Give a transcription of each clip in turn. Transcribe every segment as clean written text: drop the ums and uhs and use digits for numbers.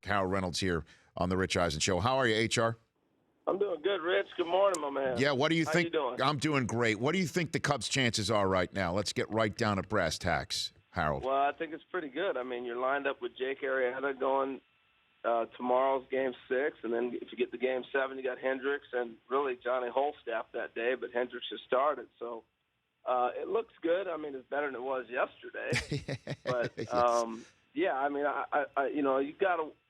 Harold Reynolds here on the Rich Eisen Show. How are you, HR? I'm doing good, Rich. Good morning, my man. Yeah, what do you How think? you doing? I'm doing great. What do you think the Cubs' chances are right now? Let's get right down to brass tacks, Harold. Well, I think it's pretty good. I mean, you're lined up with Jake Arrieta going tomorrow's Game 6, and then if you get to Game 7, you got Hendricks and really Johnny Holstaff that day, but Hendricks has started. So it looks good. I mean, it's better than it was yesterday. But, Yes. yeah, I mean,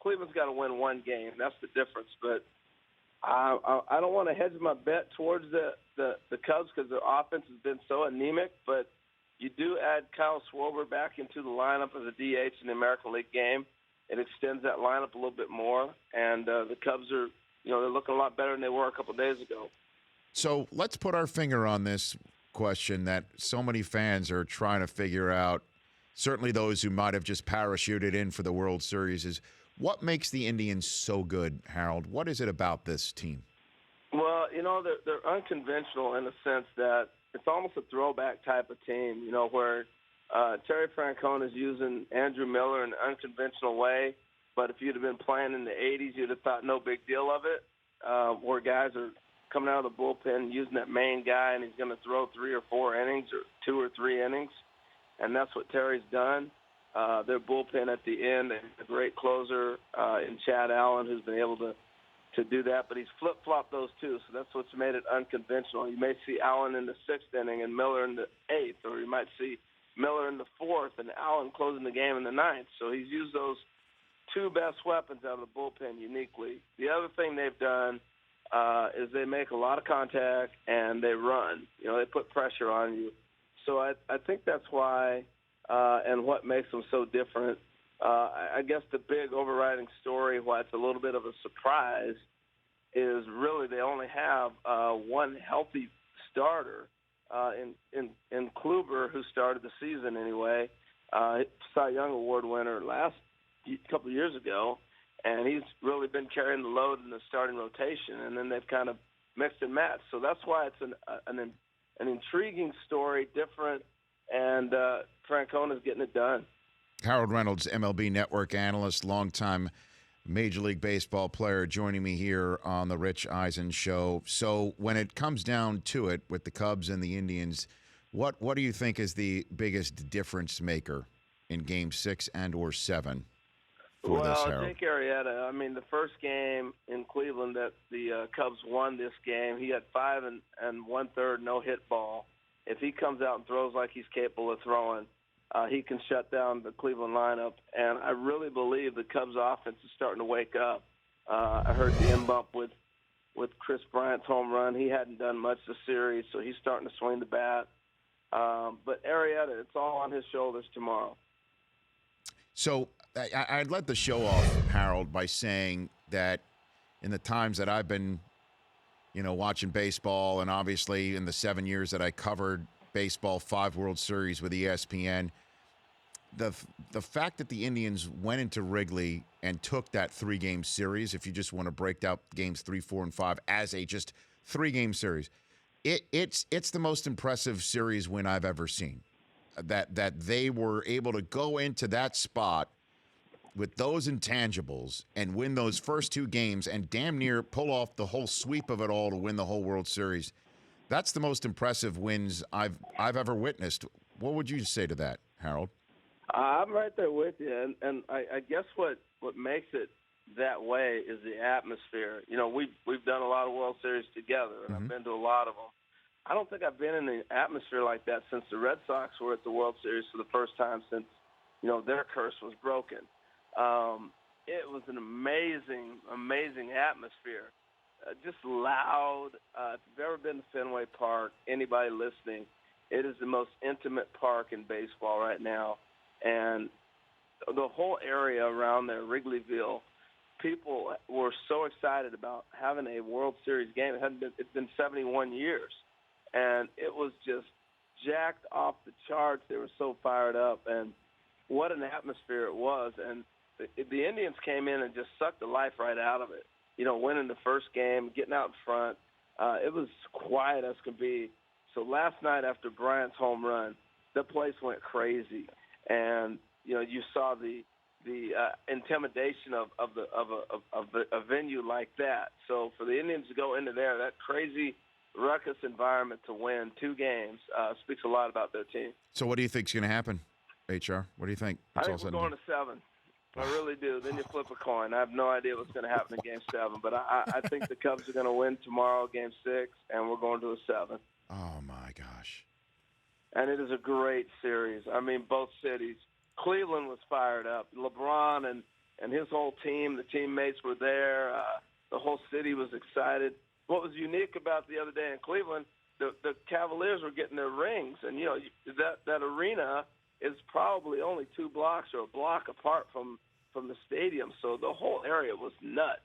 Cleveland's got to win one game. That's the difference. But I don't want to hedge my bet towards the Cubs because their offense has been so anemic, but you do add Kyle Schwarber back into the lineup as a DH in the American League game. It extends that lineup a little bit more, and the Cubs are, they're looking a lot better than they were a couple of days ago. So let's put our finger on this question that so many fans are trying to figure out, certainly those who might have just parachuted in for the World Series, is what makes the Indians so good, Harold? What is it about this team? Well, they're unconventional in the sense that it's almost a throwback type of team, where Terry Francona is using Andrew Miller in an unconventional way, but if you'd have been playing in the 80s, you'd have thought no big deal of it, where guys are coming out of the bullpen using that main guy, and he's going to throw 3 or 4 innings or 2 or 3 innings, and that's what Terry's done. Their bullpen at the end, and a great closer in Chad Allen who's been able to do that, but he's flip-flopped those two, so that's what's made it unconventional. You may see Allen in the 6th inning and Miller in the 8th, or you might see Miller in the 4th and Allen closing the game in the 9th. So he's used those two best weapons out of the bullpen uniquely. The other thing they've done is they make a lot of contact and they run. They put pressure on you. So I think that's why and what makes them so different. I guess the big overriding story, why it's a little bit of a surprise, is really they only have one healthy starter in Kluber, who started the season anyway. Cy Young Award winner couple of years ago, and he's really been carrying the load in the starting rotation, and then they've kind of mixed and matched. So that's why it's an intriguing story, different, and Francona's getting it done. Harold Reynolds, MLB Network analyst, longtime Major League Baseball player, joining me here on the Rich Eisen Show. So when it comes down to it with the Cubs and the Indians, what do you think is the biggest difference maker in Game 6 and or 7 for this, Harold? Jake Arrieta, I mean, the first game in Cleveland that the Cubs won this game, he had 5 1/3 no-hit ball. If he comes out and throws like he's capable of throwing, he can shut down the Cleveland lineup, and I really believe the Cubs' offense is starting to wake up. I heard the in-bump with Chris Bryant's home run. He hadn't done much this series, so he's starting to swing the bat. But Arrieta, it's all on his shoulders tomorrow. So I'd let the show off, Harold, by saying that in the times that I've been, watching baseball, and obviously in the 7 years that I covered baseball, 5 World Series with ESPN, the fact that the Indians went into Wrigley and took that 3-game series, if you just want to break out games 3, 4, and 5 as a just 3-game series, it's the most impressive series win I've ever seen. That they were able to go into that spot with those intangibles and win those first 2 games and damn near pull off the whole sweep of it all to win the whole World Series. That's the most impressive wins I've ever witnessed. What would you say to that, Harold? I'm right there with you, and I guess what makes it that way is the atmosphere. We've done a lot of World Series together, and I've been to a lot of them. I don't think I've been in the atmosphere like that since the Red Sox were at the World Series for the first time since their curse was broken. It was an amazing atmosphere. Just loud. If you've ever been to Fenway Park, anybody listening, it is the most intimate park in baseball right now. And the whole area around there, Wrigleyville, people were so excited about having a World Series game. It's been 71 years. And it was just jacked off the charts. They were so fired up. And what an atmosphere it was. And the Indians came in and just sucked the life right out of it. Winning the first game, getting out in front. It was quiet as could be. So last night after Bryant's home run, the place went crazy. And, you saw the intimidation of a venue like that. So for the Indians to go into there, that crazy ruckus environment to win 2 games speaks a lot about their team. So what do you think's going to happen, HR? What do you think? I think we're going to 7. I really do. Then you flip a coin. I have no idea what's going to happen in Game 7, but I think the Cubs are going to win tomorrow, Game 6, and we're going to a 7. Oh, my gosh. And it is a great series. I mean, both cities. Cleveland was fired up. LeBron and his whole team, the teammates were there. The whole city was excited. What was unique about the other day in Cleveland, the Cavaliers were getting their rings. And, that arena is probably only 2 blocks or a block apart from the stadium. So the whole area was nuts.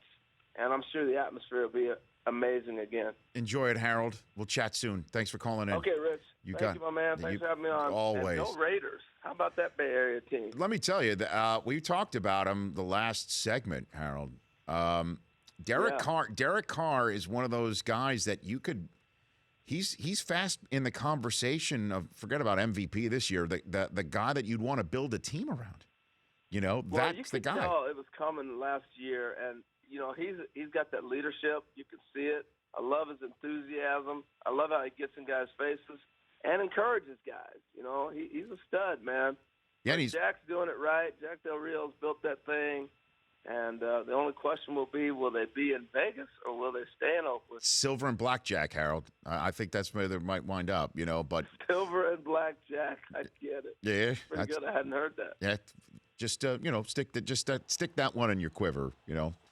And I'm sure the atmosphere will be amazing again. Enjoy it, Harold. We'll chat soon. Thanks for calling in. Okay, Rich. Thank you, my man. Thanks for having me on. Always. And no Raiders. How about that Bay Area team? Let me tell you, we talked about him the last segment, Harold. Derek Carr is one of those guys that you could. He's fast in the conversation of, forget about MVP this year, the guy that you'd want to build a team around. That's the guy. Tell it was coming last year, and he's got that leadership. You can see it. I love his enthusiasm. I love how he gets in guys' faces and encourages guys. He's a stud, man. Yeah, Jack's doing it right. Jack Del Rio's built that thing. And the only question will be, will they be in Vegas or will they stay in Oakland? Silver and blackjack, Harold. I think that's where they might wind up, but Silver and blackjack, I get it. Yeah. Pretty good. I hadn't heard that. Yeah. Just, stick that one in your quiver,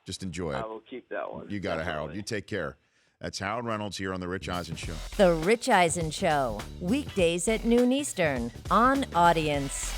Just enjoy it. I will keep that one. You got it, Harold. You take care. That's Harold Reynolds here on The Rich Eisen Show. The Rich Eisen Show, weekdays at noon Eastern on Audience.